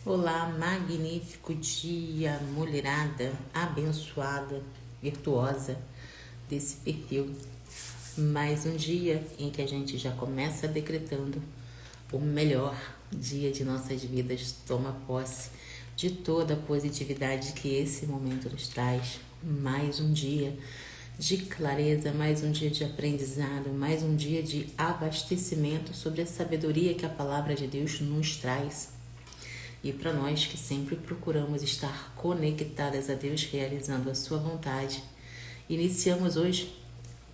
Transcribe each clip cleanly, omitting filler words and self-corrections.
Olá, magnífico dia, mulherada, abençoada, virtuosa desse perfil. Mais um dia em que a gente já começa decretando o melhor dia de nossas vidas. Toma posse de toda a positividade que esse momento nos traz. Mais um dia de clareza, mais um dia de aprendizado, mais um dia de abastecimento sobre a sabedoria que a palavra de Deus nos traz. E para nós que sempre procuramos estar conectadas a Deus, realizando a sua vontade, iniciamos hoje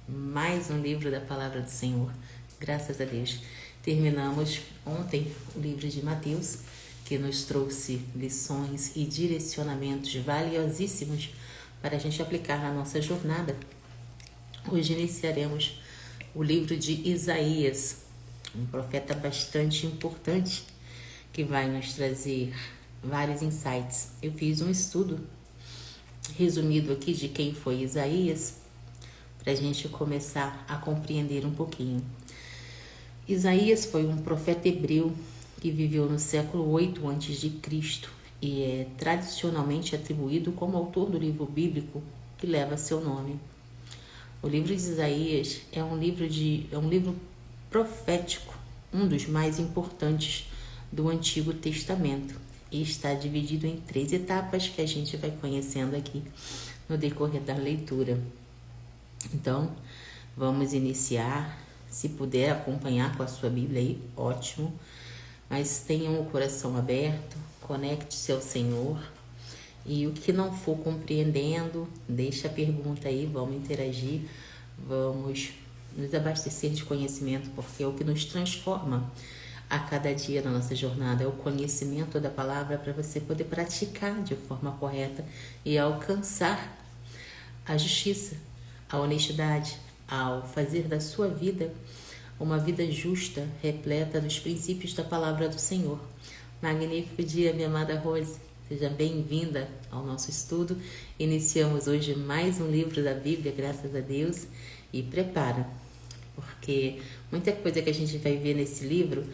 mais um livro da Palavra do Senhor. Graças a Deus. Terminamos ontem o livro de Mateus, que nos trouxe lições e direcionamentos valiosíssimos para a gente aplicar na nossa jornada. Hoje iniciaremos o livro de Isaías, um profeta bastante importante, que vai nos trazer vários insights. Eu fiz um estudo resumido aqui de quem foi Isaías, para a gente começar a compreender um pouquinho. Isaías foi um profeta hebreu que viveu no século 8 a.C. e é tradicionalmente atribuído como autor do livro bíblico que leva seu nome. O livro de Isaías é um livro profético, um dos mais importantes do Antigo Testamento, e está dividido em 3 etapas que a gente vai conhecendo aqui no decorrer da leitura. Então, vamos iniciar. Se puder acompanhar com a sua Bíblia aí, ótimo, mas tenham o coração aberto, conecte-se ao Senhor, e o que não for compreendendo, deixa a pergunta aí, vamos interagir, vamos nos abastecer de conhecimento, porque é o que nos transforma a cada dia na nossa jornada, é o conhecimento da palavra para você poder praticar de forma correta e alcançar a justiça, a honestidade, ao fazer da sua vida uma vida justa, repleta dos princípios da palavra do Senhor. Magnífico dia, minha amada Rose. Seja bem-vinda ao nosso estudo. Iniciamos hoje mais um livro da Bíblia, graças a Deus. E prepara, porque muita coisa que a gente vai ver nesse livro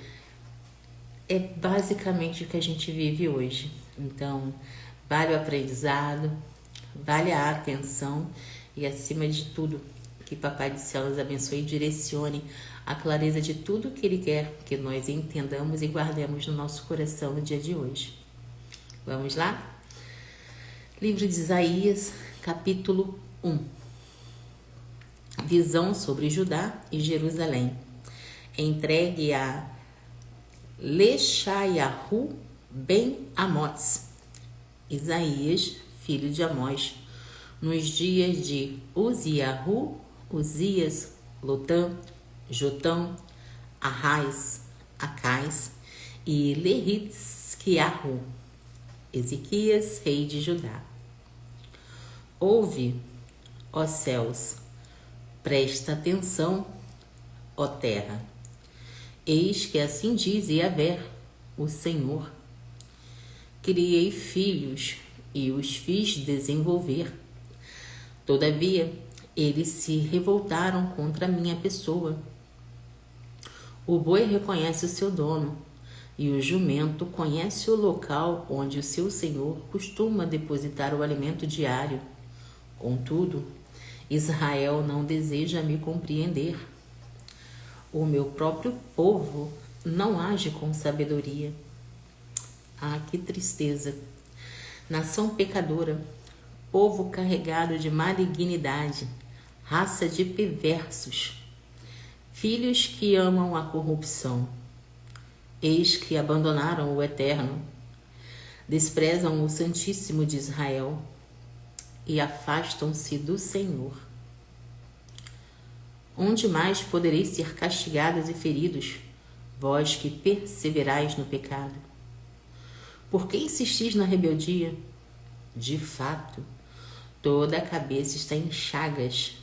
é basicamente o que a gente vive hoje. Então, vale o aprendizado, vale a atenção e, acima de tudo, que Papai do Céu nos abençoe e direcione a clareza de tudo que Ele quer que nós entendamos e guardemos no nosso coração no dia de hoje. Vamos lá? Livro de Isaías, capítulo 1. Visão sobre Judá e Jerusalém. Entregue a Leshayahu ben Amoz, Isaías, filho de Amós, nos dias de Uziahu, Uzias, Lotã, Jotão, Ahaz, Acais e Lehizquiahu, Ezequias, rei de Judá. Ouve, ó céus, presta atenção, ó terra. Eis que assim diz Yahvé, o Senhor. Criei filhos e os fiz desenvolver. Todavia, eles se revoltaram contra a minha pessoa. O boi reconhece o seu dono, e o jumento conhece o local onde o seu senhor costuma depositar o alimento diário. Contudo, Israel não deseja me compreender. O meu próprio povo não age com sabedoria. Ah, que tristeza! Nação pecadora, povo carregado de malignidade, raça de perversos, filhos que amam a corrupção. Eis que abandonaram o Eterno, desprezam o Santíssimo de Israel e afastam-se do Senhor. Onde mais podereis ser castigados e feridos, vós que perseverais no pecado? Por que insistis na rebeldia? De fato, toda a cabeça está em chagas,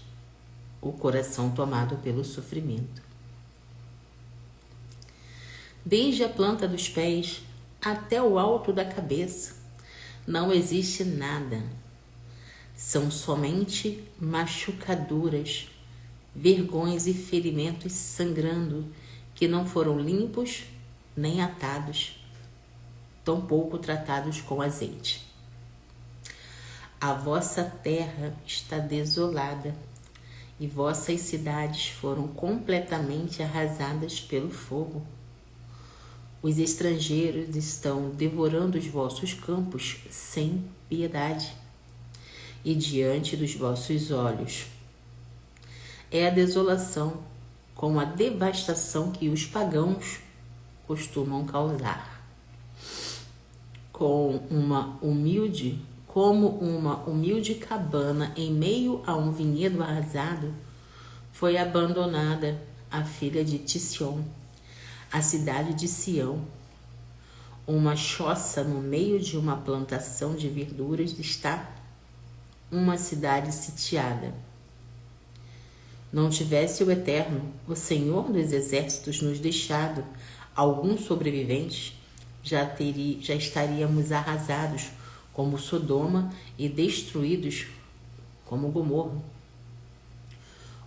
o coração tomado pelo sofrimento. Desde a planta dos pés até o alto da cabeça, não existe nada. São somente machucaduras, vergões e ferimentos sangrando, que não foram limpos nem atados. tampouco tratados com azeite. A vossa terra está desolada, e vossas cidades foram completamente arrasadas pelo fogo. Os estrangeiros estão devorando os vossos campos sem piedade, e diante dos vossos olhos. É a desolação, com a devastação que os pagãos costumam causar. Como uma humilde cabana em meio a um vinhedo arrasado, foi abandonada a filha de Tission, a cidade de Sião. Uma choça no meio de uma plantação de verduras está uma cidade sitiada. Não tivesse o Eterno, o Senhor dos Exércitos, nos deixado alguns sobreviventes, já estaríamos arrasados como Sodoma e destruídos como Gomorra.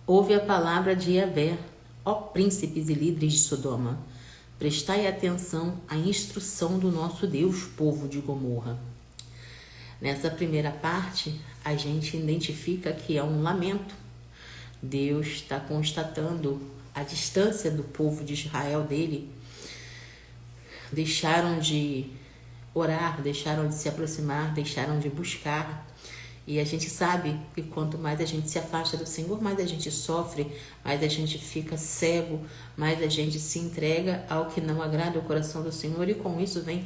Ouve a palavra de Yahvé, ó príncipes e líderes de Sodoma, prestai atenção à instrução do nosso Deus, povo de Gomorra. Nessa primeira parte, a gente identifica que é um lamento. Deus está constatando a distância do povo de Israel dele. Deixaram de orar, deixaram de se aproximar, deixaram de buscar. E a gente sabe que quanto mais a gente se afasta do Senhor, mais a gente sofre, mais a gente fica cego, mais a gente se entrega ao que não agrada o coração do Senhor, e com isso vem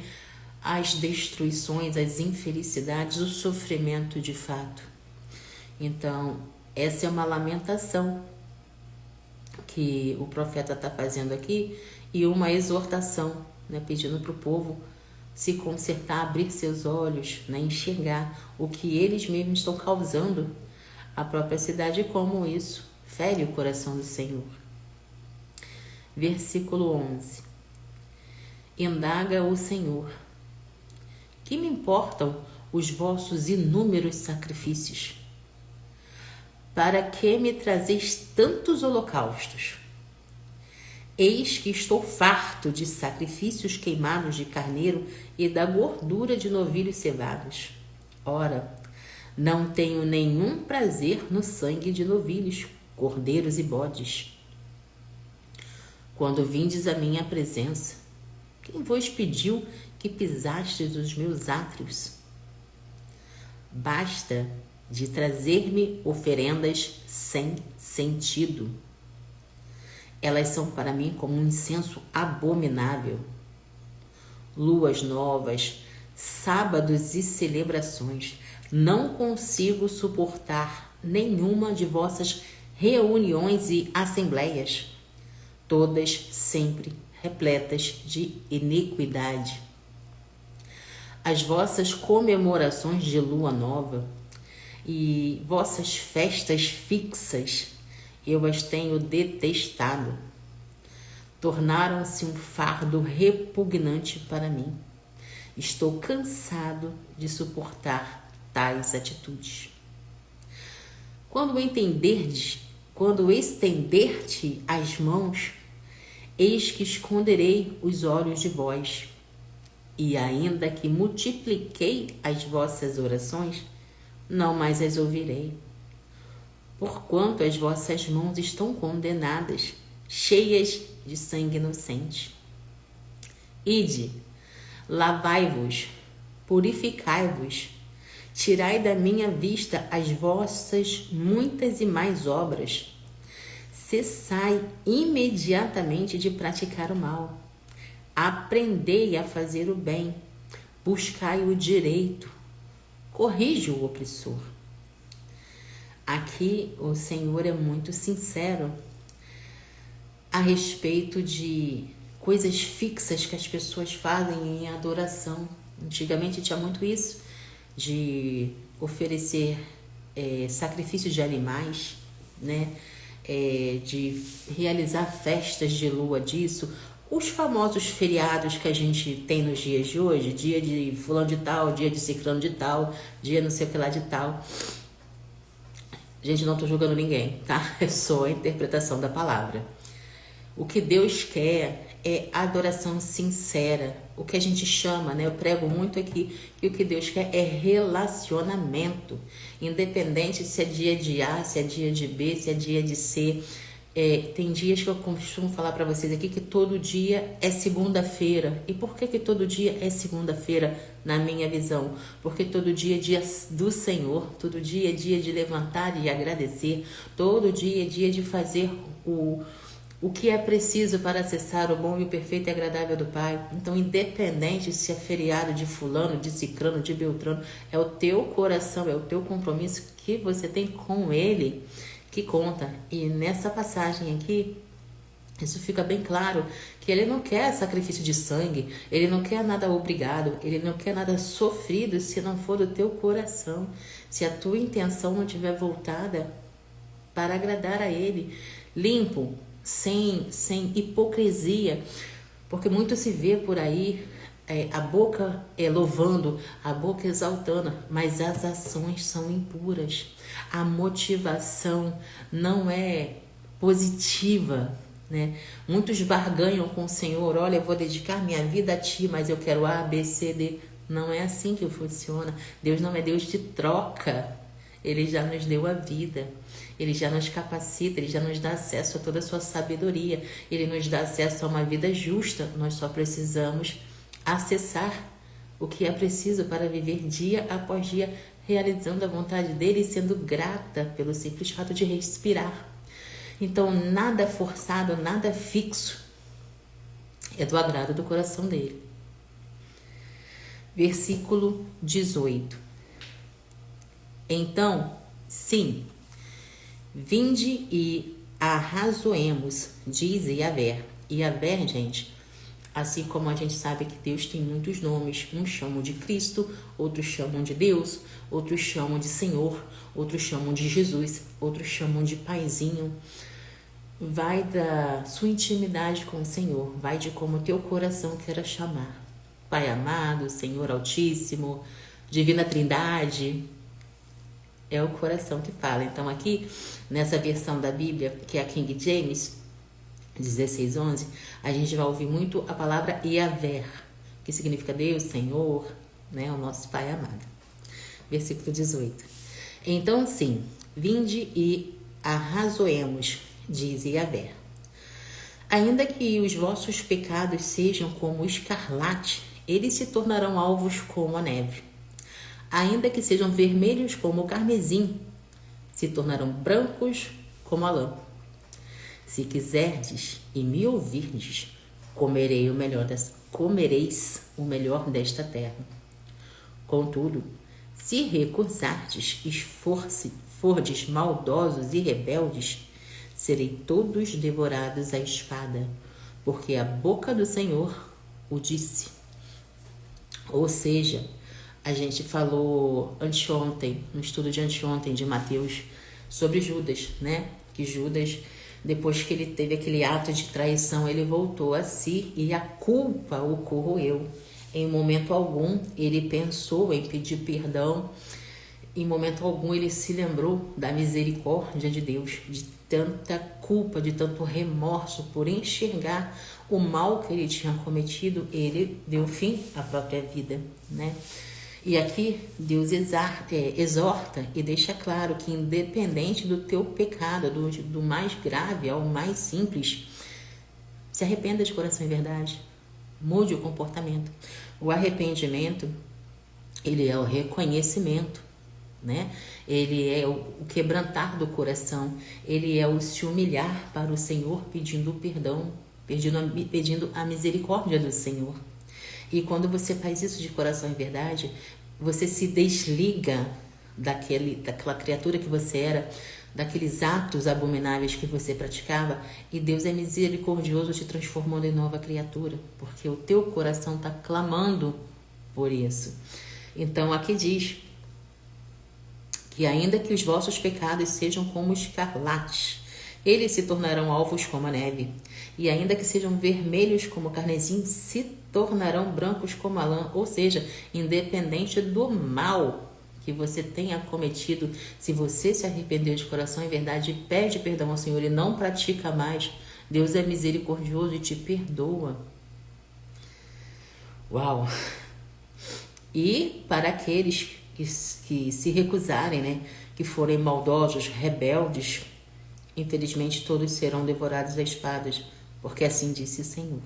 as destruições, as infelicidades, o sofrimento de fato. Então, essa é uma lamentação que o profeta está fazendo aqui, e uma exortação, né, pedindo para o povo se consertar, abrir seus olhos, né, enxergar o que eles mesmos estão causando à própria cidade e como isso fere o coração do Senhor. Versículo 11. Indaga o Senhor: que me importam os vossos inúmeros sacrifícios? Para que me trazeis tantos holocaustos? Eis que estou farto de sacrifícios queimados de carneiro e da gordura de novilhos cevados. Ora, não tenho nenhum prazer no sangue de novilhos, cordeiros e bodes. Quando vindes à minha presença, quem vos pediu que pisastes os meus átrios? Basta de trazer-me oferendas sem sentido. Elas são para mim como um incenso abominável. Luas novas, sábados e celebrações. Não consigo suportar nenhuma de vossas reuniões e assembleias, todas sempre repletas de iniquidade. As vossas comemorações de lua nova e vossas festas fixas, eu as tenho detestado. Tornaram-se um fardo repugnante para mim. Estou cansado de suportar tais atitudes. Quando estender-te as mãos, eis que esconderei os olhos de vós. E ainda que multipliquei as vossas orações, não mais as ouvirei. Porquanto as vossas mãos estão condenadas, cheias de sangue inocente. Ide, lavai-vos, purificai-vos, tirai da minha vista as vossas muitas e mais obras. Cessai imediatamente de praticar o mal. Aprendei a fazer o bem, buscai o direito, corrige o opressor. Aqui o Senhor é muito sincero a respeito de coisas fixas que as pessoas fazem em adoração. Antigamente tinha muito isso, de oferecer sacrifícios de animais, né? De realizar festas de lua disso. Os famosos feriados que a gente tem nos dias de hoje, dia de fulano de tal, dia de ciclano de tal, dia não sei o que lá de tal. Gente, não estou julgando ninguém, tá? É só a interpretação da palavra. O que Deus quer é adoração sincera. O que a gente chama, né? Eu prego muito aqui que o que Deus quer é relacionamento. Independente se é dia de A, se é dia de B, se é dia de C. Tem dias que eu costumo falar para vocês aqui que todo dia é segunda-feira. E por que todo dia é segunda-feira na minha visão? Porque todo dia é dia do Senhor, todo dia é dia de levantar e agradecer, todo dia é dia de fazer o que é preciso para acessar o bom e o perfeito e agradável do Pai. Então, independente se é feriado de fulano, de cicrano, de beltrano, é o teu coração, é o teu compromisso que você tem com Ele que conta. E nessa passagem aqui, isso fica bem claro, que Ele não quer sacrifício de sangue, Ele não quer nada obrigado, Ele não quer nada sofrido se não for do teu coração, se a tua intenção não estiver voltada para agradar a Ele, limpo, sem hipocrisia, porque muito se vê por aí, a boca louvando, a boca exaltando, mas as ações são impuras, a motivação não é positiva, né? Muitos barganham com o Senhor, olha, eu vou dedicar minha vida a Ti, mas eu quero A, B, C, D. Não é assim que funciona. Deus não é Deus de troca. Ele já nos deu a vida, Ele já nos capacita, Ele já nos dá acesso a toda a sua sabedoria, Ele nos dá acesso a uma vida justa. Nós só precisamos acessar o que é preciso para viver dia após dia, realizando a vontade dEle e sendo grata pelo simples fato de respirar. Então, nada forçado, nada fixo é do agrado do coração dEle. Versículo 18. Então, sim, vinde e arrazoemos, diz Yahvé. Yahvé, gente, assim como a gente sabe que Deus tem muitos nomes, uns chamam de Cristo, outros chamam de Deus, outros chamam de Senhor, outros chamam de Jesus, outros chamam de Paizinho. Vai da sua intimidade com o Senhor, vai de como o teu coração queira chamar. Pai amado, Senhor Altíssimo, Divina Trindade, é o coração que fala. Então aqui, nessa versão da Bíblia, que é a King James 16:11, a gente vai ouvir muito a palavra Yahvé, que significa Deus, Senhor, né, o nosso Pai amado. Versículo 18. Então sim, vinde e arrazoemos, diz Yahvé. Ainda que os vossos pecados sejam como o escarlate, eles se tornarão alvos como a neve. Ainda que sejam vermelhos como o carmesim, se tornarão brancos como a lã. Se quiserdes e me ouvirdes, comereis o melhor desta terra. Contudo, se recusardes e fordes maldosos e rebeldes, serei todos devorados à espada, porque a boca do Senhor o disse. Ou seja, a gente falou anteontem, no estudo de anteontem de Mateus, sobre Judas, né? Que Judas, depois que ele teve aquele ato de traição, ele voltou a si e a culpa o corroeu. Em momento algum, ele pensou em pedir perdão. Em momento algum, ele se lembrou da misericórdia de Deus, de tanta culpa, de tanto remorso por enxergar o mal que ele tinha cometido. Ele deu fim à própria vida, né? E aqui Deus exorta e deixa claro que independente do teu pecado, do mais grave ao mais simples, se arrependa de coração e verdade, mude o comportamento. O arrependimento, ele é o reconhecimento, né? Ele é o quebrantar do coração, ele é o se humilhar para o Senhor pedindo perdão, pedindo a misericórdia do Senhor. E quando você faz isso de coração e verdade, você se desliga daquela criatura que você era, daqueles atos abomináveis que você praticava, e Deus é misericordioso te transformando em nova criatura, porque o teu coração está clamando por isso. Então aqui diz que ainda que os vossos pecados sejam como escarlates, eles se tornarão alvos como a neve, e ainda que sejam vermelhos como o carmesim, se tornarão brancos como a lã. Ou seja, independente do mal que você tenha cometido, se você se arrependeu de coração e verdade e pede perdão ao Senhor e não pratica mais, Deus é misericordioso e te perdoa. Uau! E para aqueles que se recusarem, né, que forem maldosos, rebeldes, infelizmente todos serão devorados a espadas, porque assim disse o Senhor.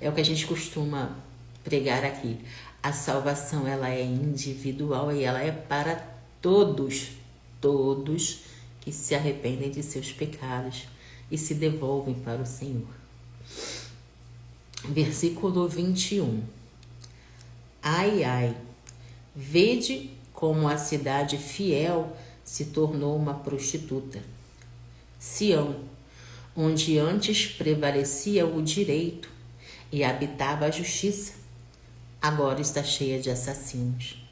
É o que a gente costuma pregar aqui. A salvação, ela é individual e ela é para todos que se arrependem de seus pecados e se devolvem para o Senhor. Versículo 21. Ai, ai, vede como a cidade fiel se tornou uma prostituta. Sião, onde antes prevalecia o direito e habitava a justiça, agora está cheia de assassinos.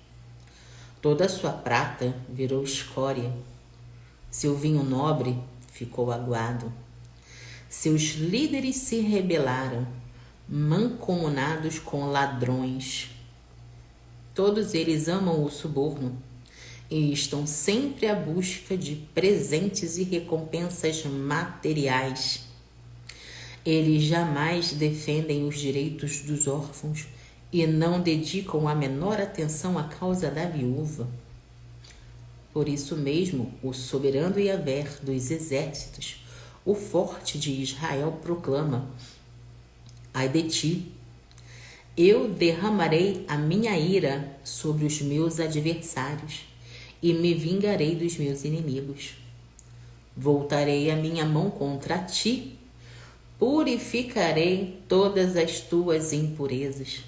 Toda a sua prata virou escória, seu vinho nobre ficou aguado. Seus líderes se rebelaram, mancomunados com ladrões. Todos eles amam o suborno e estão sempre à busca de presentes e recompensas materiais. Eles jamais defendem os direitos dos órfãos e não dedicam a menor atenção à causa da viúva. Por isso mesmo, o soberano Yahvé dos exércitos, o forte de Israel, proclama: ai de ti, eu derramarei a minha ira sobre os meus adversários e me vingarei dos meus inimigos. Voltarei a minha mão contra ti, purificarei todas as tuas impurezas.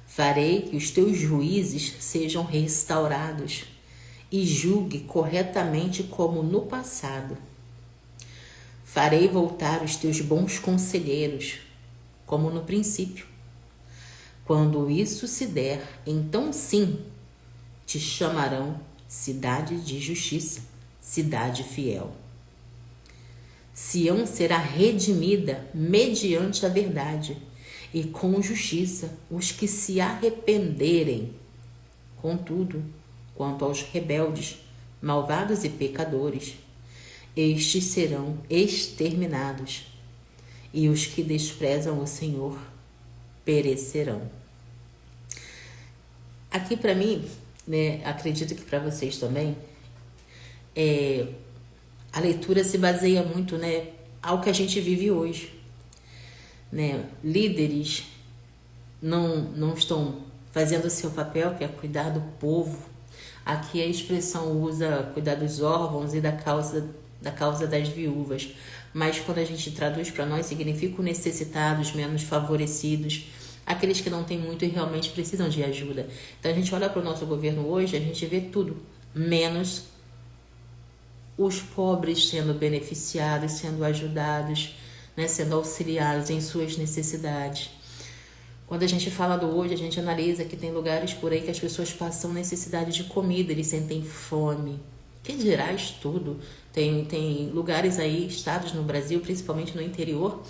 Farei que os teus juízes sejam restaurados e julgue corretamente como no passado. Farei voltar os teus bons conselheiros, como no princípio. Quando isso se der, então sim, te chamarão cidade de justiça, cidade fiel. Sião será redimida mediante a verdade e com justiça os que se arrependerem. Contudo, quanto aos rebeldes, malvados e pecadores, estes serão exterminados, e os que desprezam o Senhor perecerão. Aqui para mim, né, acredito que para vocês também, a leitura se baseia muito, né, ao que a gente vive hoje. Né? Líderes não estão fazendo o seu papel, que é cuidar do povo. Aqui a expressão usa cuidar dos órfãos e da causa das viúvas, mas quando a gente traduz para nós, significa necessitados, menos favorecidos, aqueles que não têm muito e realmente precisam de ajuda. Então a gente olha para o nosso governo hoje, a gente vê tudo, menos os pobres sendo beneficiados, sendo ajudados, né, sendo auxiliados em suas necessidades. Quando a gente fala do hoje, a gente analisa que tem lugares por aí que as pessoas passam necessidade de comida, eles sentem fome. Que dirá estudo? Tem lugares aí, estados no Brasil, principalmente no interior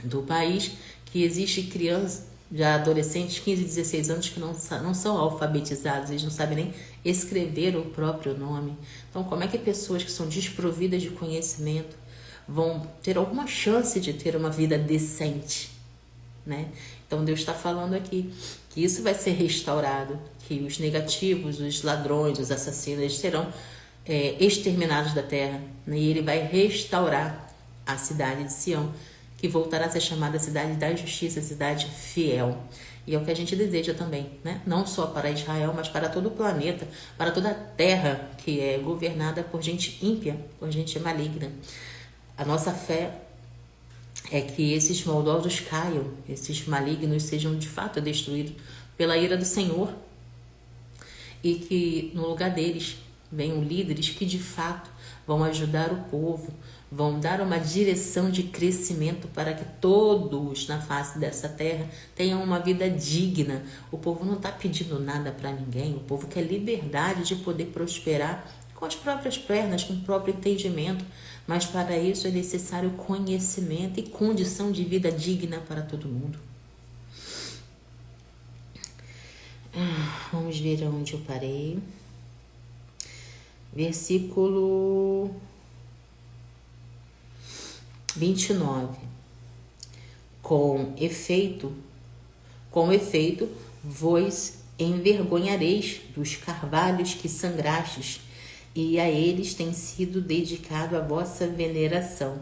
do país, que existe crianças, já adolescentes, 15, 16 anos, que não são alfabetizados, eles não sabem nem escrever o próprio nome. Então, como é que pessoas que são desprovidas de conhecimento vão ter alguma chance de ter uma vida decente, né? Então Deus está falando aqui que isso vai ser restaurado, que os negativos, os ladrões, os assassinos, eles serão exterminados da terra, né? E Ele vai restaurar a cidade de Sião, que voltará a ser chamada cidade da justiça, cidade fiel. E é o que a gente deseja também, né? Não só para Israel, mas para todo o planeta, para toda a terra que é governada por gente ímpia, por gente maligna. A nossa fé é que esses maldosos caiam, esses malignos sejam de fato destruídos pela ira do Senhor, e que no lugar deles venham líderes que de fato vão ajudar o povo, vão dar uma direção de crescimento para que todos na face dessa terra tenham uma vida digna. O povo não está pedindo nada para ninguém, o povo quer liberdade de poder prosperar com as próprias pernas, com o próprio entendimento, mas para isso é necessário conhecimento e condição de vida digna para todo mundo. Vamos ver onde eu parei. Versículo 29. Com efeito, vos envergonhareis dos carvalhos que sangrastes, e a eles tem sido dedicado a vossa veneração.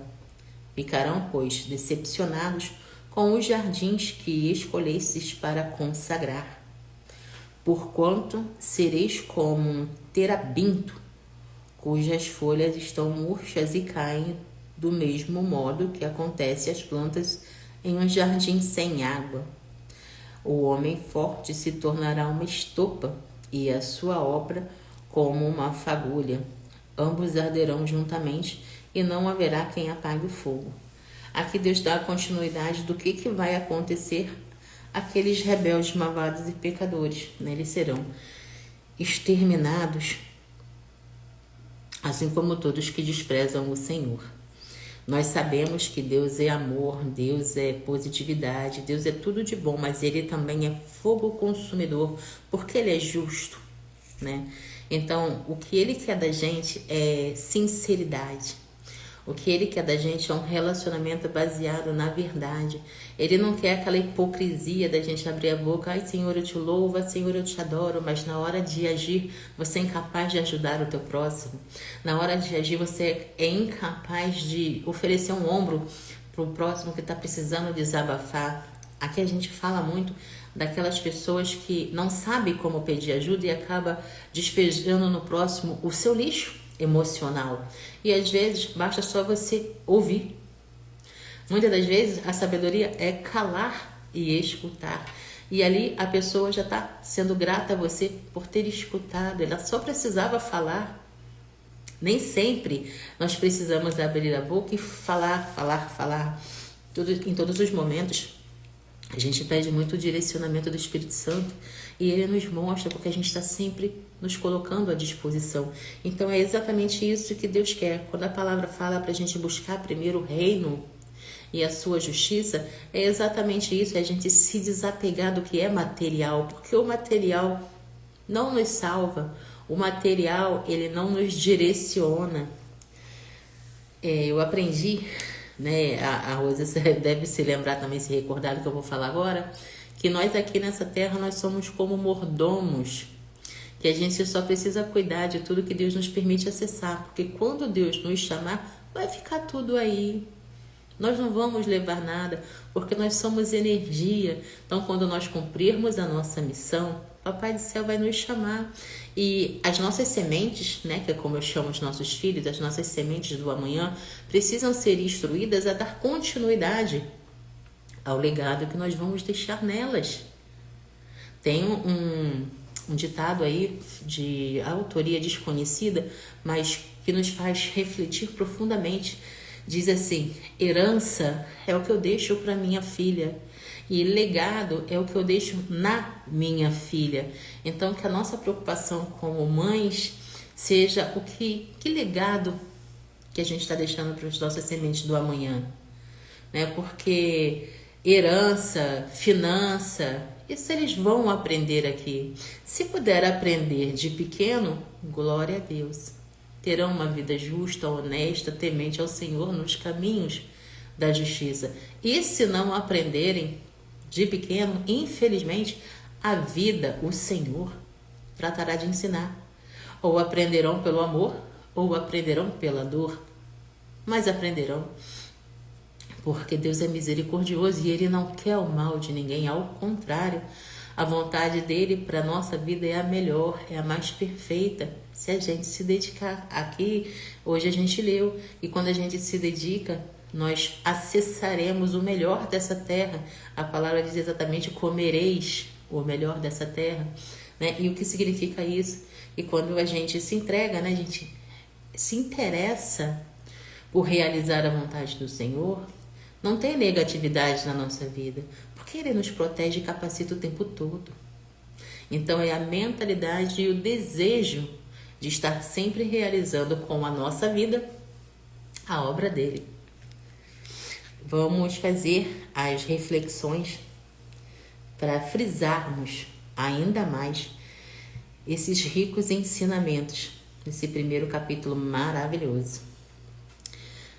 Ficarão, pois, decepcionados com os jardins que escolhestes para consagrar. Porquanto sereis como um terebinto, cujas folhas estão murchas e caem do mesmo modo que acontece às plantas em um jardim sem água. O homem forte se tornará uma estopa, e a sua obra como uma fagulha. Ambos arderão juntamente, e não haverá quem apague o fogo. Aqui Deus dá a continuidade do que vai acontecer àqueles rebeldes, malvados e pecadores. Eles serão exterminados, assim como todos que desprezam o Senhor. Nós sabemos que Deus é amor, Deus é positividade, Deus é tudo de bom, mas Ele também é fogo consumidor, porque Ele é justo, né? Então, o que Ele quer da gente é sinceridade. O que Ele quer da gente é um relacionamento baseado na verdade. Ele não quer aquela hipocrisia da gente abrir a boca, ai Senhor, eu te louvo, Senhor, eu te adoro, mas na hora de agir, você é incapaz de ajudar o teu próximo. Na hora de agir, você é incapaz de oferecer um ombro para o próximo que está precisando desabafar. Aqui a gente fala muito daquelas pessoas que não sabem como pedir ajuda e acaba despejando no próximo o seu lixo emocional. E às vezes basta só você ouvir. Muitas das vezes a sabedoria é calar e escutar. E ali a pessoa já está sendo grata a você por ter escutado. Ela só precisava falar. Nem sempre nós precisamos abrir a boca e falar. Em todos os momentos a gente pede muito o direcionamento do Espírito Santo e Ele nos mostra, porque a gente está sempre nos colocando à disposição. Então é exatamente isso que Deus quer. Quando a palavra fala para a gente buscar primeiro o reino e a sua justiça, é exatamente isso, é a gente se desapegar do que é material, porque o material não nos salva, o material ele não nos direciona. Eu aprendi, né, a Rosa deve se lembrar também, se recordar do que eu vou falar agora, que nós aqui nessa terra nós somos como mordomos, que a gente só precisa cuidar de tudo que Deus nos permite acessar, porque quando Deus nos chamar, vai ficar tudo aí. Nós não vamos levar nada, porque nós somos energia. Então, quando nós cumprirmos a nossa missão, Papai do Céu vai nos chamar. E as nossas sementes, né, que é como eu chamo os nossos filhos, as nossas sementes do amanhã, precisam ser instruídas a dar continuidade ao legado que nós vamos deixar nelas. Tem um ditado aí de autoria desconhecida, mas que nos faz refletir profundamente. Diz assim: herança é o que eu deixo para minha filha e legado é o que eu deixo na minha filha. Então, que a nossa preocupação como mães seja que legado que a gente está deixando para as nossas sementes do amanhã, né? Porque herança, finança, isso eles vão aprender aqui. Se puder aprender de pequeno, glória a Deus. Terão uma vida justa, honesta, temente ao Senhor nos caminhos da justiça. E se não aprenderem de pequeno, infelizmente, a vida, o Senhor, tratará de ensinar. Ou aprenderão pelo amor, ou aprenderão pela dor. Mas aprenderão, porque Deus é misericordioso e Ele não quer o mal de ninguém. Ao contrário, a vontade dele para a nossa vida é a melhor, é a mais perfeita, se a gente se dedicar. Aqui, hoje a gente leu, e quando a gente se dedica, nós acessaremos o melhor dessa terra. A palavra diz exatamente: comereis o melhor dessa terra, né? E o que significa isso? E quando a gente se entrega, né? A gente se interessa por realizar a vontade do Senhor, não tem negatividade na nossa vida, porque Ele nos protege e capacita o tempo todo. Então é a mentalidade e o desejo de estar sempre realizando com a nossa vida a obra dele. Vamos fazer as reflexões para frisarmos ainda mais esses ricos ensinamentos nesse primeiro capítulo maravilhoso.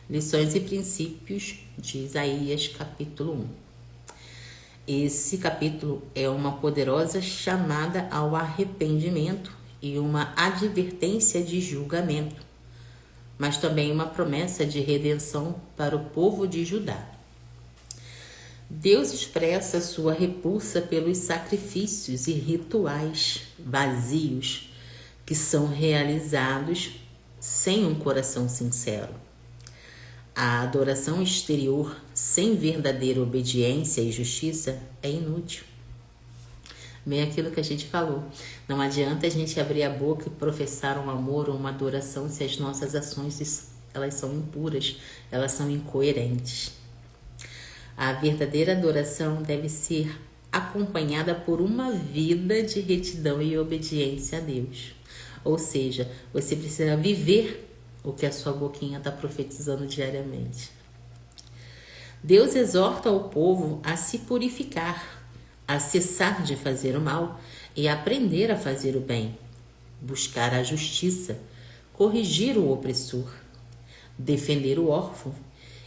Lições e princípios de Isaías, capítulo 1. Esse capítulo é uma poderosa chamada ao arrependimento e uma advertência de julgamento, mas também uma promessa de redenção para o povo de Judá. Deus expressa sua repulsa pelos sacrifícios e rituais vazios que são realizados sem um coração sincero. A adoração exterior sem verdadeira obediência e justiça é inútil. Bem aquilo que a gente falou. Não adianta a gente abrir a boca e professar um amor ou uma adoração se as nossas ações elas são impuras, elas são incoerentes. A verdadeira adoração deve ser acompanhada por uma vida de retidão e obediência a Deus. Ou seja, você precisa viver o que a sua boquinha está profetizando diariamente. Deus exorta o povo a se purificar, a cessar de fazer o mal e aprender a fazer o bem, buscar a justiça, corrigir o opressor, defender o órfão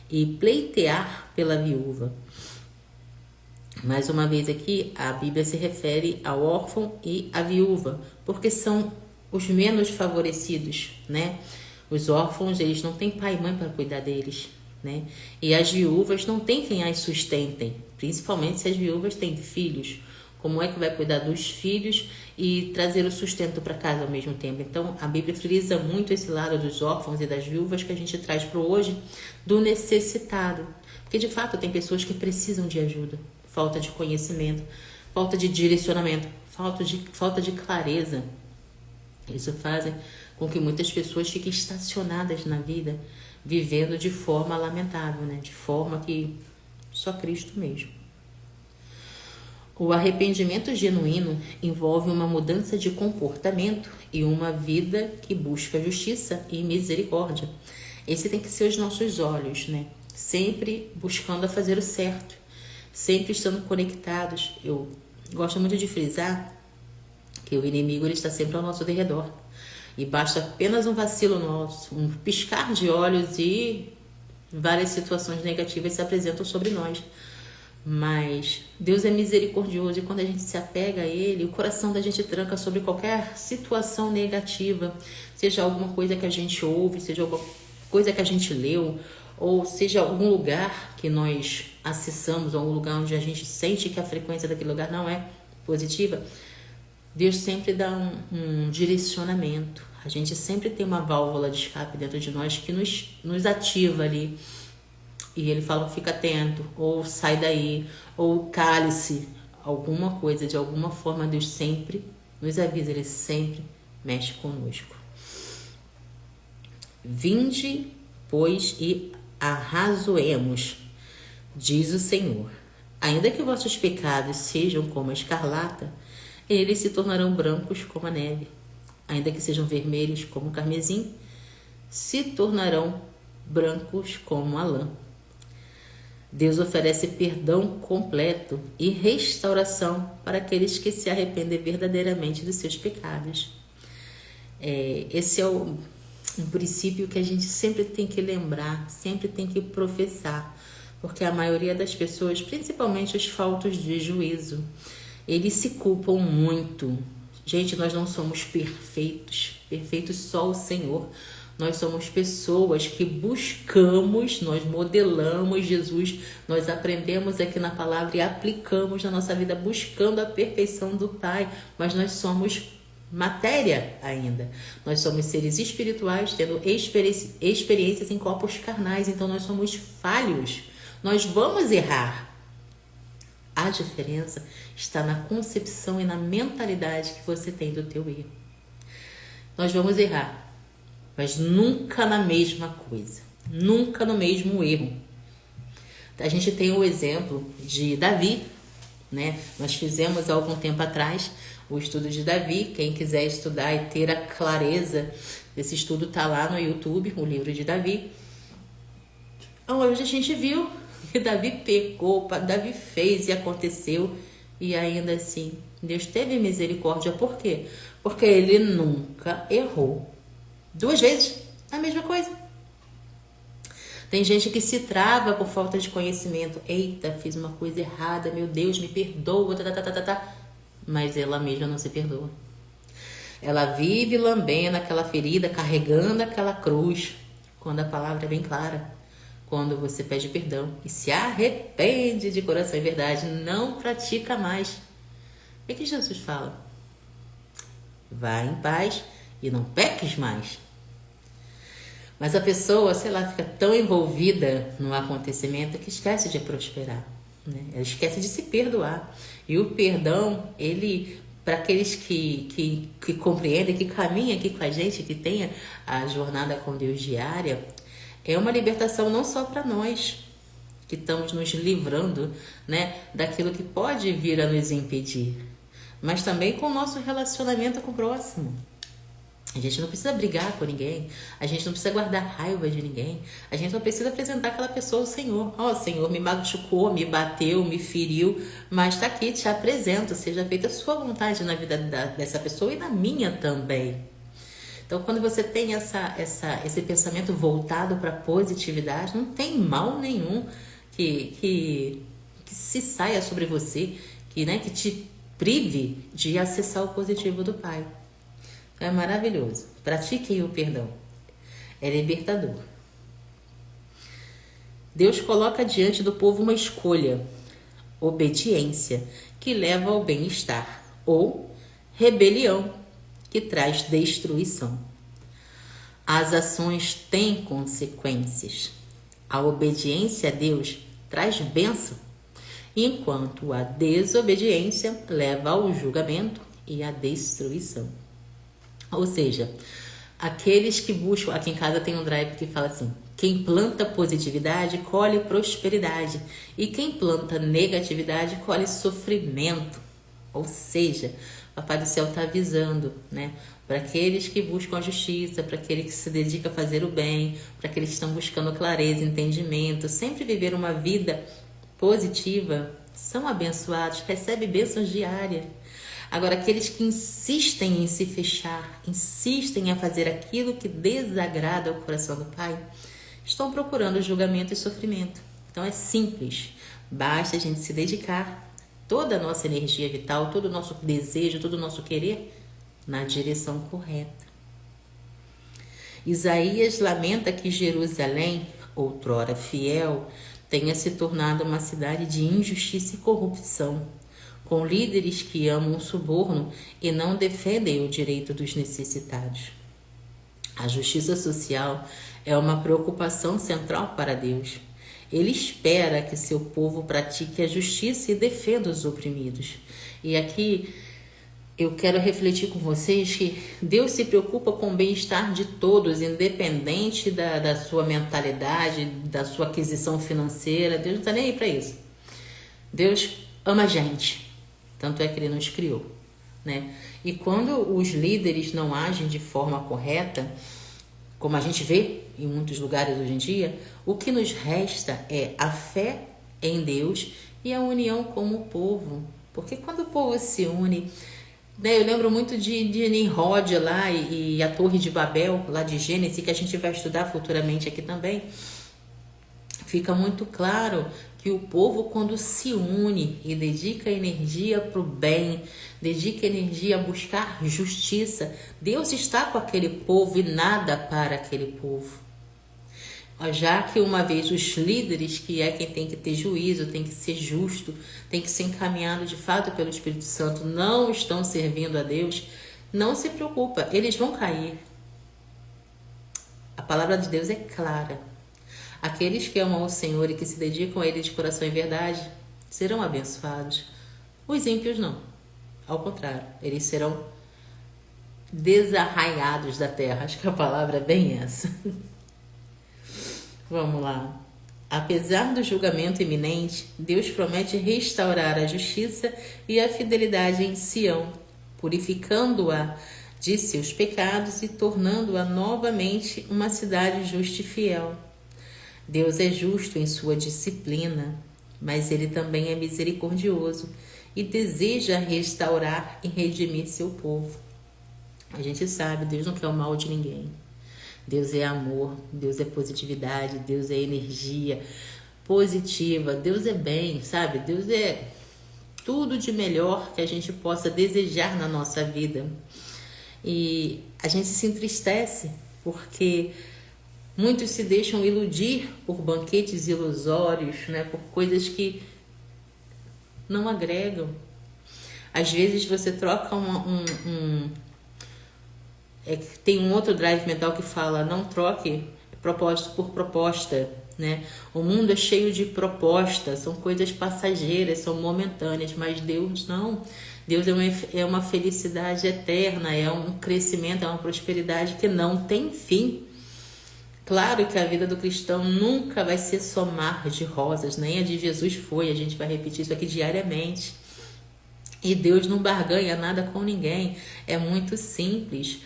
e pleitear pela viúva. Mais uma vez aqui, a Bíblia se refere ao órfão e à viúva, porque são os menos favorecidos, né? Os órfãos, eles não têm pai e mãe para cuidar deles, né? E as viúvas não têm quem as sustentem, principalmente se as viúvas têm filhos. Como é que vai cuidar dos filhos e trazer o sustento para casa ao mesmo tempo? Então, a Bíblia frisa muito esse lado dos órfãos e das viúvas que a gente traz para hoje, do necessitado. Porque, de fato, tem pessoas que precisam de ajuda. Falta de conhecimento, falta de direcionamento, falta de clareza. Isso faz com que muitas pessoas fiquem estacionadas na vida, vivendo de forma lamentável, né? De forma que só Cristo mesmo. O arrependimento genuíno envolve uma mudança de comportamento e uma vida que busca justiça e misericórdia. Esse tem que ser os nossos olhos, né? Sempre buscando a fazer o certo, sempre estando conectados. Eu gosto muito de frisar que o inimigo ele está sempre ao nosso derredor. E basta apenas um vacilo nosso, um piscar de olhos e várias situações negativas se apresentam sobre nós. Mas Deus é misericordioso e quando a gente se apega a Ele, o coração da gente tranca sobre qualquer situação negativa, seja alguma coisa que a gente ouve, seja alguma coisa que a gente leu, ou seja algum lugar que nós acessamos, ou algum lugar onde a gente sente que a frequência daquele lugar não é positiva. Deus sempre dá um direcionamento. A gente sempre tem uma válvula de escape dentro de nós que nos ativa ali. E ele fala, fica atento, ou sai daí, ou cale-se. Alguma coisa, de alguma forma, Deus sempre nos avisa, Ele sempre mexe conosco. Vinde, pois, e arrazoemos, diz o Senhor. Ainda que vossos pecados sejam como a escarlata, eles se tornarão brancos como a neve. Ainda que sejam vermelhos como o carmesim, se tornarão brancos como a lã. Deus oferece perdão completo e restauração para aqueles que se arrependem verdadeiramente dos seus pecados. Esse é um princípio que a gente sempre tem que lembrar, sempre tem que professar, porque a maioria das pessoas, principalmente os faltos de juízo, eles se culpam muito. Gente, nós não somos perfeitos. Perfeitos só o Senhor. Nós somos pessoas que buscamos, nós modelamos Jesus, nós aprendemos aqui na palavra e aplicamos na nossa vida buscando a perfeição do Pai. Mas nós somos matéria ainda. Nós somos seres espirituais tendo experiências em corpos carnais. Então nós somos falhos. Nós vamos errar. A diferença está na concepção e na mentalidade que você tem do teu erro. Nós vamos errar, mas nunca na mesma coisa, nunca no mesmo erro. A gente tem o exemplo de Davi, né? Nós fizemos há algum tempo atrás o estudo de Davi. Quem quiser estudar e ter a clareza desse estudo está lá no YouTube, o livro de Davi. Hoje a gente viu que Davi pecou, Davi fez e aconteceu, e ainda assim Deus teve misericórdia. Por quê? Porque ele nunca errou 2 vezes a mesma coisa. Tem gente que se trava por falta de conhecimento. Eita, fiz uma coisa errada, meu Deus, me perdoa, mas ela mesma não se perdoa. Ela vive lambendo aquela ferida, carregando aquela cruz, quando a palavra é bem clara. Quando você pede perdão e se arrepende de coração e verdade, não pratica mais. O que Jesus fala? Vá em paz e não peques mais. Mas a pessoa, sei lá, fica tão envolvida no acontecimento que esquece de prosperar, né? Ela esquece de se perdoar. E o perdão, ele, para aqueles que compreendem, que caminham aqui com a gente, que tenha a jornada com Deus diária, é uma libertação não só para nós, que estamos nos livrando, né, daquilo que pode vir a nos impedir, mas também com o nosso relacionamento com o próximo. A gente não precisa brigar com ninguém, a gente não precisa guardar raiva de ninguém, a gente não precisa apresentar aquela pessoa ao Senhor. Ó, Senhor, me machucou, me bateu, me feriu, mas está aqui, te apresento, seja feita a sua vontade na vida dessa pessoa e na minha também. Então, quando você tem esse pensamento voltado para a positividade, não tem mal nenhum que se saia sobre você, que te prive de acessar o positivo do Pai. É maravilhoso. Pratiquem o perdão. É libertador. Deus coloca diante do povo uma escolha: obediência, que leva ao bem-estar, ou rebelião, que traz destruição. As ações têm consequências. A obediência a Deus traz bênção, enquanto a desobediência leva ao julgamento e à destruição. Ou seja, aqueles que buscam... Aqui em casa tem um drive que fala assim: quem planta positividade colhe prosperidade, e quem planta negatividade colhe sofrimento. Ou seja, o Papai do Céu está avisando, né? Para aqueles que buscam a justiça, para aqueles que se dedicam a fazer o bem, para aqueles que estão buscando clareza, entendimento, sempre viver uma vida positiva, são abençoados, recebem bênçãos diárias. Agora, aqueles que insistem em se fechar, insistem em fazer aquilo que desagrada ao coração do Pai, estão procurando julgamento e sofrimento. Então é simples, basta a gente se dedicar, toda a nossa energia vital, todo o nosso desejo, todo o nosso querer na direção correta. Isaías lamenta que Jerusalém, outrora fiel, tenha se tornado uma cidade de injustiça e corrupção, com líderes que amam o suborno e não defendem o direito dos necessitados. A justiça social é uma preocupação central para Deus. Ele espera que seu povo pratique a justiça e defenda os oprimidos. E aqui eu quero refletir com vocês que Deus se preocupa com o bem-estar de todos, independente da sua mentalidade, da sua aquisição financeira. Deus não está nem aí para isso. Deus ama a gente. Tanto é que Ele nos criou, né? E quando os líderes não agem de forma correta, como a gente vê em muitos lugares hoje em dia, o que nos resta é a fé em Deus e a união como povo. Porque quando o povo se une, né, eu lembro muito de Nimrod lá e a Torre de Babel, lá de Gênesis, que a gente vai estudar futuramente aqui também. Fica muito claro que o povo, quando se une e dedica energia para o bem, dedica energia a buscar justiça, Deus está com aquele povo e nada para aquele povo. Já que uma vez os líderes, que é quem tem que ter juízo, tem que ser justo, tem que ser encaminhado de fato pelo Espírito Santo, não estão servindo a Deus, não se preocupa, eles vão cair. A palavra de Deus é clara. Aqueles que amam o Senhor e que se dedicam a Ele de coração e verdade serão abençoados. Os ímpios não. Ao contrário, eles serão desarraigados da terra. Acho que a palavra é bem essa. Vamos lá. Apesar do julgamento iminente, Deus promete restaurar a justiça e a fidelidade em Sião, purificando-a de seus pecados e tornando-a novamente uma cidade justa e fiel. Deus é justo em sua disciplina, mas Ele também é misericordioso e deseja restaurar e redimir seu povo. A gente sabe, Deus não quer o mal de ninguém. Deus é amor, Deus é positividade, Deus é energia positiva, Deus é bem, sabe? Deus é tudo de melhor que a gente possa desejar na nossa vida. E a gente se entristece porque muitos se deixam iludir por banquetes ilusórios, né? Por coisas que não agregam. Às vezes você troca tem um outro drive mental que fala: não troque propósito por proposta, né? O mundo é cheio de propostas, são coisas passageiras, são momentâneas, mas Deus não. Deus é uma felicidade eterna, é um crescimento, é uma prosperidade que não tem fim. Claro que a vida do cristão nunca vai ser só mar de rosas, nem a de Jesus foi, a gente vai repetir isso aqui diariamente. E Deus não barganha nada com ninguém, é muito simples.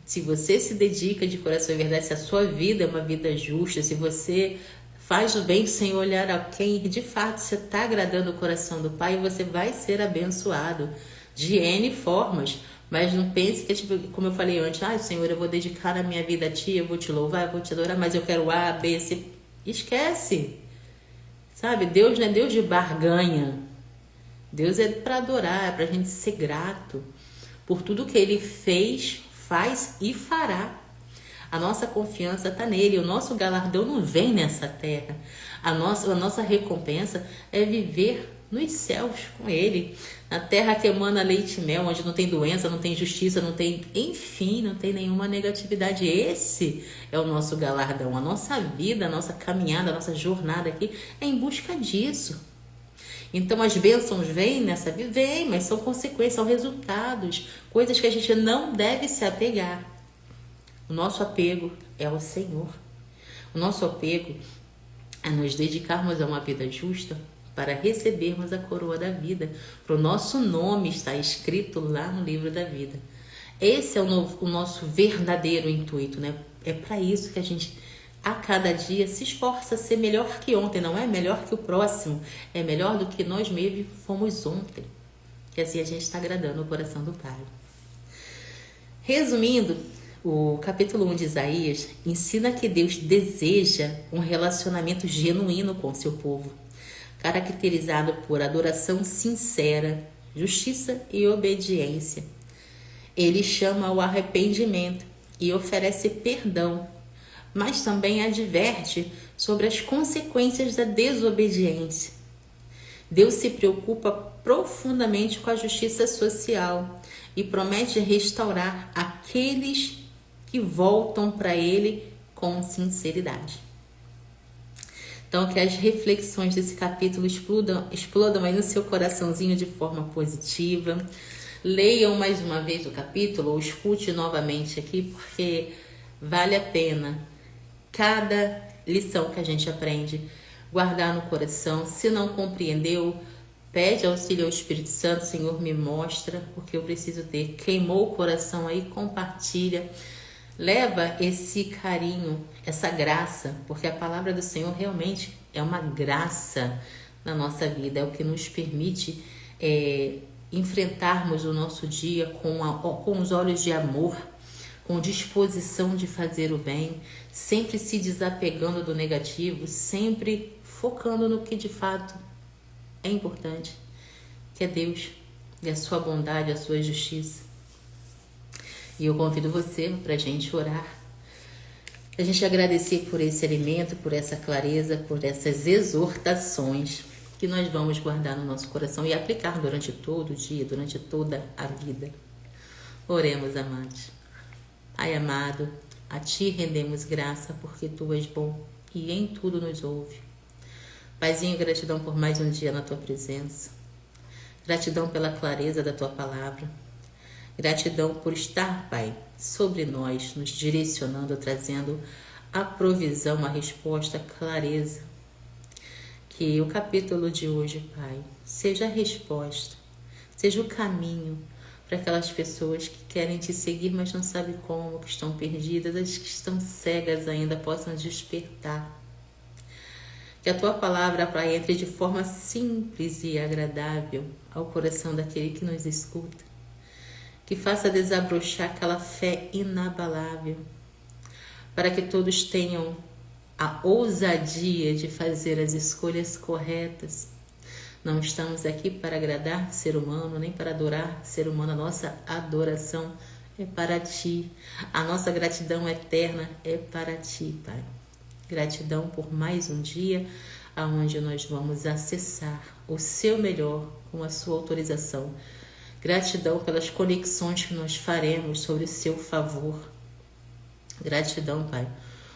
Se você se dedica de coração e verdade, se a sua vida é uma vida justa, se você faz o bem sem olhar a quem, de fato você está agradando o coração do Pai, você vai ser abençoado de N formas. Mas não pense que, tipo, como eu falei antes, Senhor, eu vou dedicar a minha vida a Ti, eu vou Te louvar, eu vou Te adorar, mas eu quero A, B, C. Esquece, sabe? Deus não é Deus de barganha. Deus é para adorar, é para a gente ser grato por tudo que Ele fez, faz e fará. A nossa confiança está nele, o nosso galardão não vem nessa terra. A nossa recompensa é viver nos céus com Ele, na terra que emana leite e mel, onde não tem doença, não tem injustiça, não tem, enfim, não tem nenhuma negatividade. Esse é o nosso galardão. A nossa vida, a nossa caminhada, a nossa jornada aqui é em busca disso. Então as bênçãos vêm nessa vida? Vêm, mas são consequências, são resultados, coisas que a gente não deve se apegar. O nosso apego é ao Senhor. O nosso apego é nos dedicarmos a uma vida justa para recebermos a coroa da vida, para o nosso nome estar escrito lá no livro da vida. Esse é o nosso verdadeiro intuito, né? É para isso que a gente a cada dia se esforça a ser melhor que ontem, não é melhor que o próximo, é melhor do que nós mesmos fomos ontem. Que assim a gente está agradando o coração do Pai. Resumindo, o capítulo 1 de Isaías ensina que Deus deseja um relacionamento genuíno com seu povo, caracterizado por adoração sincera, justiça e obediência. Ele chama ao arrependimento e oferece perdão, mas também adverte sobre as consequências da desobediência. Deus se preocupa profundamente com a justiça social e promete restaurar aqueles que voltam para Ele com sinceridade. Então, que as reflexões desse capítulo explodam aí no seu coraçãozinho de forma positiva. Leiam mais uma vez o capítulo ou escute novamente aqui, porque vale a pena cada lição que a gente aprende guardar no coração. Se não compreendeu, pede auxílio ao Espírito Santo. Senhor, me mostra, porque eu preciso ter. Queimou o coração aí, compartilha. Leva esse carinho, essa graça, porque a palavra do Senhor realmente é uma graça na nossa vida, é o que nos permite enfrentarmos o nosso dia com os olhos de amor, com disposição de fazer o bem, sempre se desapegando do negativo, sempre focando no que de fato é importante, que é Deus e a sua bondade, a sua justiça. E eu convido você para a gente orar, a gente agradecer por esse alimento, por essa clareza, por essas exortações que nós vamos guardar no nosso coração e aplicar durante todo o dia, durante toda a vida. Oremos, amados. Pai amado, a Ti rendemos graça porque Tu és bom e em tudo nos ouve. Paizinho, gratidão por mais um dia na Tua presença. Gratidão pela clareza da Tua palavra. Gratidão por estar, Pai, sobre nós, nos direcionando, trazendo a provisão, a resposta, a clareza. Que o capítulo de hoje, Pai, seja a resposta, seja o caminho para aquelas pessoas que querem Te seguir, mas não sabem como, que estão perdidas, as que estão cegas ainda possam despertar. Que a Tua palavra, Pai, entre de forma simples e agradável ao coração daquele que nos escuta. Que faça desabrochar aquela fé inabalável para que todos tenham a ousadia de fazer as escolhas corretas. Não estamos aqui para agradar ser humano, nem para adorar ser humano. A nossa adoração é para Ti. A nossa gratidão eterna é para Ti, Pai. Gratidão por mais um dia onde nós vamos acessar o Seu melhor com a Sua autorização. Gratidão pelas conexões que nós faremos sobre o Seu favor. Gratidão, Pai,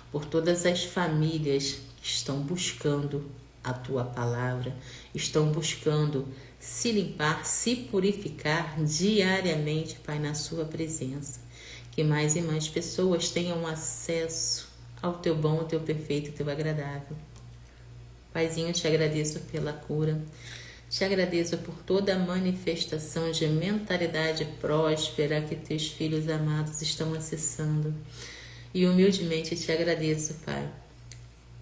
por todas as famílias que estão buscando a Tua palavra, estão buscando se limpar, se purificar diariamente, Pai, na Sua presença. Que mais e mais pessoas tenham acesso ao Teu bom, ao Teu perfeito, ao Teu agradável. Paizinho, te agradeço pela cura, te agradeço por toda a manifestação de mentalidade próspera que Teus filhos amados estão acessando. E humildemente te agradeço, Pai,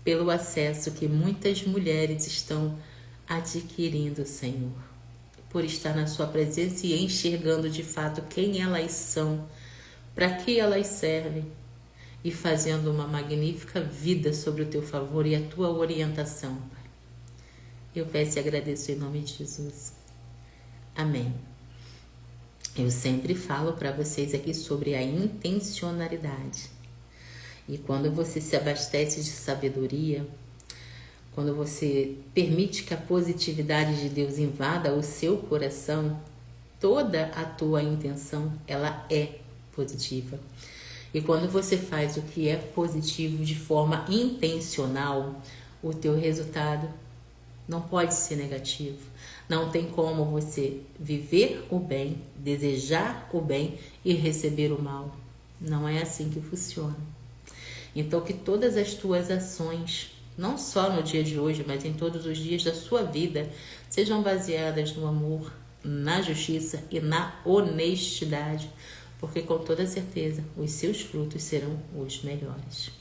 pelo acesso que muitas mulheres estão adquirindo, Senhor, por estar na Sua presença e enxergando de fato quem elas são, para que elas servem e fazendo uma magnífica vida sobre o Teu favor e a Tua orientação, Pai. Eu peço e agradeço em nome de Jesus. Amém. Eu sempre falo para vocês aqui sobre a intencionalidade. E quando você se abastece de sabedoria, quando você permite que a positividade de Deus invada o seu coração, toda a tua intenção, ela é positiva. E quando você faz o que é positivo de forma intencional, o teu resultado não pode ser negativo. Não tem como você viver o bem, desejar o bem e receber o mal. Não é assim que funciona. Então, que todas as tuas ações, não só no dia de hoje, mas em todos os dias da sua vida, sejam baseadas no amor, na justiça e na honestidade, porque com toda certeza os seus frutos serão os melhores.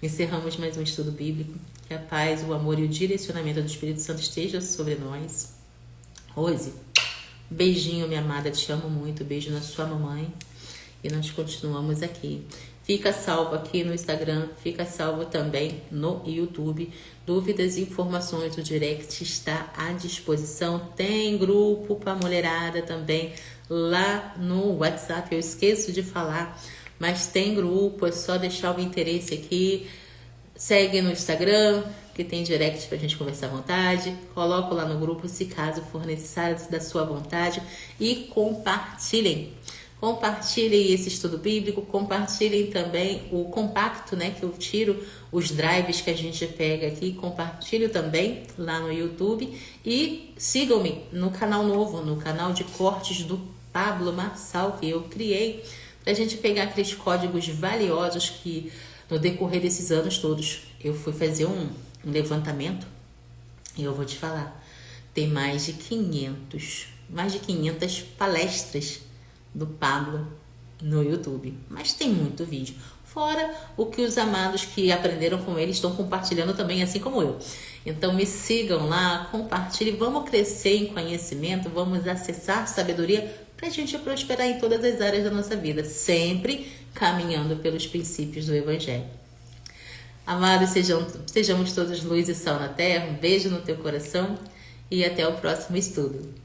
Encerramos mais um estudo bíblico. Que a paz, o amor e o direcionamento do Espírito Santo estejam sobre nós. Rose, beijinho, minha amada, te amo muito. Beijo na sua mamãe. E nós continuamos aqui. Fica salvo aqui no Instagram, fica salvo também no YouTube. Dúvidas e informações, o direct está à disposição. Tem grupo para mulherada também lá no WhatsApp. Eu esqueço de falar, mas tem grupo, é só deixar o interesse aqui. Segue no Instagram, que tem direct pra gente conversar à vontade. Coloco lá no grupo, se caso for necessário, da sua vontade. E compartilhem. Compartilhem esse estudo bíblico, compartilhem também o compacto, né, que eu tiro os drives que a gente pega aqui, compartilho também lá no YouTube e sigam-me no canal novo, no canal de cortes do Pablo Marçal, que eu criei, pra gente pegar aqueles códigos valiosos que no decorrer desses anos todos eu fui fazer um levantamento e eu vou te falar, tem mais de 500 palestras do Pablo no YouTube, mas tem muito vídeo, fora o que os amados que aprenderam com ele estão compartilhando também, assim como eu. Então me sigam lá, compartilhem, vamos crescer em conhecimento, vamos acessar sabedoria para a gente prosperar em todas as áreas da nossa vida, sempre caminhando pelos princípios do Evangelho. Amados, sejamos todos luz e sal na terra, um beijo no teu coração e até o próximo estudo.